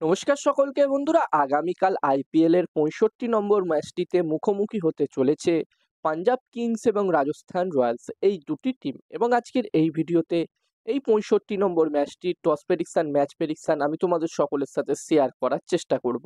নমস্কার সকলকে বন্ধুরা, আগামীকাল আইপিএল এর ৬৫ নম্বর ম্যাচটিতে মুখোমুখি হতে চলেছে পাঞ্জাব কিংস এবং রাজস্থান রয়্যালস এই দুটি টিম। এবং আজকের এই ভিডিওতে এই ৬৫ নম্বর ম্যাচটি টস প্রেডিকশন, ম্যাচ প্রেডিকশন আমি তোমাদের সকলের সাথে শেয়ার করার চেষ্টা করব,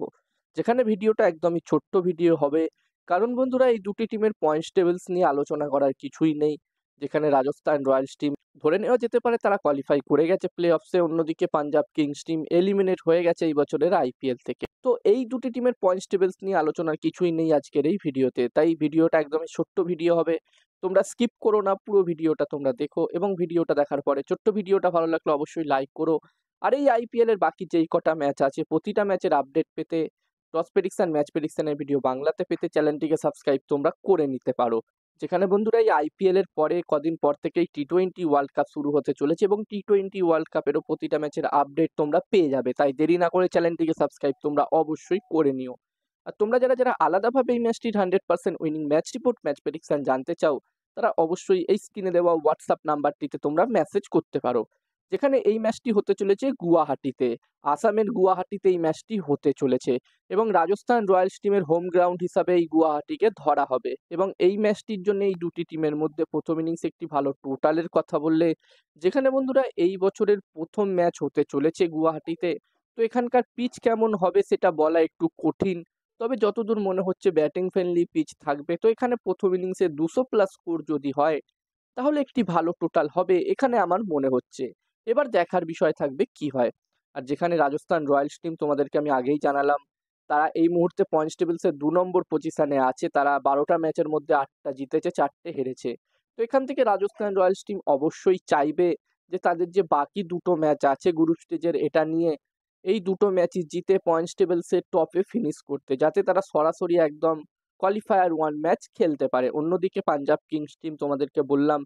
যেখানে ভিডিওটা একদমই ছোট্ট ভিডিও হবে। কারণ বন্ধুরা, এই দুটি টিমের পয়েন্টস টেবিলস নিয়ে আলোচনা করার কিছুই নেই। যেখানে রাজস্থান রয়্যালস টিম ধরে নেওয়া যেতে পারে তারা কোয়ালিফাই করে গেছে প্লে অফসে, অন্যদিকে পাঞ্জাব কিংস টিম এলিমিনেট হয়ে গেছে এই বছরের আইপিএল থেকে। তো এই দুটি টিমের পয়েন্টস টেবিলস নিয়ে আলোচনার কিছুই নেই আজকের এই ভিডিওতে, তাই ভিডিওটা একদমই ছোট্ট ভিডিও হবে। তোমরা স্কিপ করো না, পুরো ভিডিওটা তোমরা দেখো, এবং ভিডিওটা দেখার পরে ছোট্ট ভিডিওটা ভালো লাগলে অবশ্যই লাইক করো। আর এই আইপিএল এর বাকি যেই কটা ম্যাচ আছে প্রতিটা ম্যাচের আপডেট পেতে, টস প্রেডিকশন, ম্যাচ প্রেডিকশনের ভিডিও বাংলাতে পেতে চ্যানেলটিকে সাবস্ক্রাইব তোমরা করে নিতে পারো। যেখানে বন্ধুরা এই আইপিএল এর পরে কদিন পর থেকেই টি-20 ওয়ার্ল্ড কাপ শুরু হতে চলেছে, এবং টি-20 ওয়ার্ল্ড কাপেরও প্রতিটা ম্যাচের আপডেট তোমরা পেয়ে যাবে। তাই দেরি না করে চ্যানেলটিকে সাবস্ক্রাইব তোমরা অবশ্যই করে নিও। আর তোমরা যারা যারা আলাদাভাবে এই ম্যাচটির 100% winning match report, match prediction জানতে চাও, তারা অবশ্যই এই স্ক্রিনে দেওয়া হোয়াটসঅ্যাপ নাম্বারটিতে তোমরা মেসেজ করতে পারো। যেখানে এই ম্যাচটি হতে চলেছে গুয়াহাটিতে, আসামের গুয়াহাটিতে এই ম্যাচটি হতে চলেছে, এবং রাজস্থান রয়্যালস টিমের হোম গ্রাউন্ড হিসাবে এই গুয়াহাটিকে ধরা হবে। এবং এই ম্যাচটির জন্য এই দুটি টিমের মধ্যে প্রথম ইনিংসে একটি ভালো টোটালের কথা বললে, যেখানে বন্ধুরা এই বছরের প্রথম ম্যাচ হতে চলেছে গুয়াহাটিতে, তো এখানকার পিচ কেমন হবে সেটা বলা একটু কঠিন। তবে যতদূর মনে হচ্ছে ব্যাটিং ফ্রেন্ডলি পিচ থাকবে, তো এখানে প্রথম ইনিংসে 200+ স্কোর যদি হয় তাহলে একটি ভালো টোটাল হবে এখানে আমার মনে হচ্ছে। এবার দেখার বিষয় থাকবে কি হয়। আর যেখানে রাজস্থান রয়্যালস টিম তোমাদেরকে আমি আগেই জানালাম, তারা এই মুহূর্তে পয়েন্টস টেবিলসে 2 নম্বর পজিশনে আছে। তারা 12টা ম্যাচের মধ্যে 8টা জিতেছে, 4টে হেরেছে। তো এখান থেকে রাজস্থান রয়্যালস টিম অবশ্যই চাইবে যে তাদের যে বাকি দুটো ম্যাচ আছে গ্রুপ স্টেজের, এটা নিয়ে এই দুটো ম্যাচই জিতে পয়েন্টস টেবিলসের টপে ফিনিশ করতে, যাতে তারা সরাসরি একদম কোয়ালিফায়ার 1 ম্যাচ খেলতে পারে। অন্যদিকে পাঞ্জাব কিংস টিম তোমাদেরকে বললাম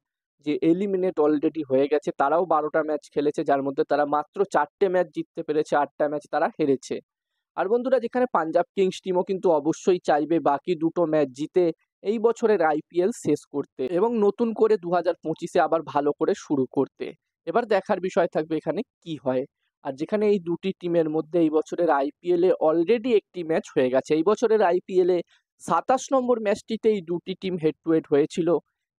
যে এলিমিনেট অলরেডি হয়ে গেছে, তারাও 12টা ম্যাচ খেলেছে, যার মধ্যে তারা মাত্র 4টে ম্যাচ জিততে পেরেছে, 8টা ম্যাচ তারা হেরেছে। আর বন্ধুরা, যেখানে পাঞ্জাব কিংস টিমও কিন্তু অবশ্যই চাইবে বাকি দুটো ম্যাচ জিতে এই বছরের আইপিএল শেষ করতে, এবং নতুন করে 2025-এ আবার ভালো করে শুরু করতে। এবার দেখার বিষয় থাকবে এখানে কি হয়। আর যেখানে এই দুটি টিমের মধ্যে এই বছরের আইপিএলে অলরেডি একটি ম্যাচ হয়ে গেছে। এই বছরের আইপিএলে 27 নম্বর ম্যাচটিতে এই দুটি টিম হেড টু হেড হয়েছিল,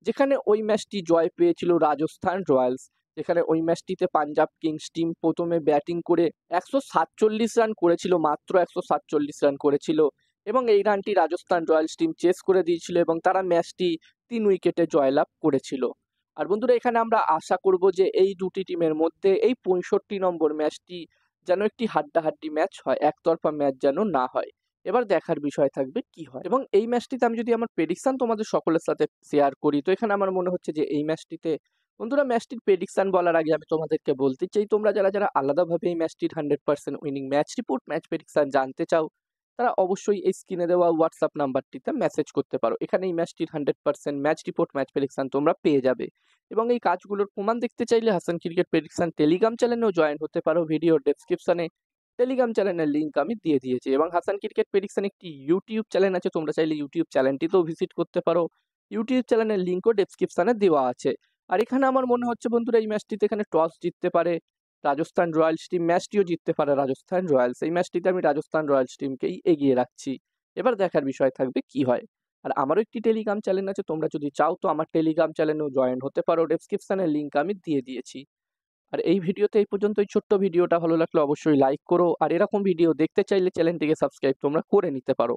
যেখানে ওই ম্যাচটি জয় পেয়েছিল রাজস্থান রয়্যালস। যেখানে ওই ম্যাচটিতে পাঞ্জাব কিংস টিম প্রথমে ব্যাটিং করে 147 রান করেছিল, মাত্র 147 রান করেছিল, এবং এই রানটি রাজস্থান রয়্যালস টিম চেস করে দিয়েছিল, এবং তারা ম্যাচটি 3 উইকেটে জয়লাভ করেছিল। আর বন্ধুরা, এখানে আমরা আশা করব যে এই দুটি টিমের মধ্যে এই 65 নম্বর ম্যাচটি যেন একটি হাড্ডাহাড্ডি ম্যাচ হয়, একতরফা ম্যাচ যেন না হয়। এবার দেখার বিষয় থাকবে কি হয়। এবং এই ম্যাচটিতে আমি যদি আমার প্রেডিকশন তোমাদের সকলের সাথে শেয়ার করি, তো এখানে আমার মনে হচ্ছে যে এই ম্যাচটিতে বন্ধুরা, ম্যাচটির প্রেডিকশন বলার আগে আমি তোমাদেরকে বলতে চাই, তোমরা যারা যারা আলাদাভাবে এই ম্যাচটির 100% winning match report, match prediction জানতে চাও, তারা অবশ্যই এই স্ক্রিনে দেওয়া হোয়াটসঅ্যাপ নাম্বারটিতে মেসেজ করতে পারো। এখানে এই ম্যাচটির 100% ম্যাচ রিপোর্ট, ম্যাচ প্রেডিকশন তোমরা পেয়ে যাবে। এবং এই কাজগুলোর প্রমাণ দেখতে চাইলে হাসান ক্রিকেট প্রেডিকশন টেলিগ্রাম চ্যানেলেও জয়েন হতে পারো। ভিডিও ডেসক্রিপশনে টেলিগ্রাম চ্যানেলের লিঙ্ক আমি দিয়ে দিয়েছি, এবং হাসান ক্রিকেট প্রেডিকশন একটি ইউটিউব চ্যানেল আছে, তোমরা চাইলে ইউটিউব চ্যানেলটিতেও ভিজিট করতে পারো। ইউটিউব চ্যানেলের লিঙ্কও ডেসক্রিপশনে দেওয়া আছে। আর এখানে আমার মনে হচ্ছে বন্ধুরা, এই ম্যাচটিতে এখানে টস জিততে পারে রাজস্থান রয়্যালস টিম, ম্যাচটিও জিততে পারে রাজস্থান রয়্যালস। এই ম্যাচটিতে আমি রাজস্থান রয়্যালস টিমকেই এগিয়ে রাখছি। এবার দেখার বিষয় থাকবে কি হয়। আর আমারও একটি টেলিগ্রাম চ্যানেল আছে, তোমরা যদি চাও তো আমার টেলিগ্রাম চ্যানেলেও জয়েন হতে পারো। ডেসক্রিপশনের লিঙ্ক আমি দিয়ে দিয়েছি। আর এই ভিডিওতে এই পর্যন্ত। এই ছোট্ট ভিডিওটা ভালো লাগলে অবশ্যই লাইক করো, আর এরকম ভিডিও দেখতে চাইলে চ্যানেলটিকে সাবস্ক্রাইব তোমরা করে নিতে পারো।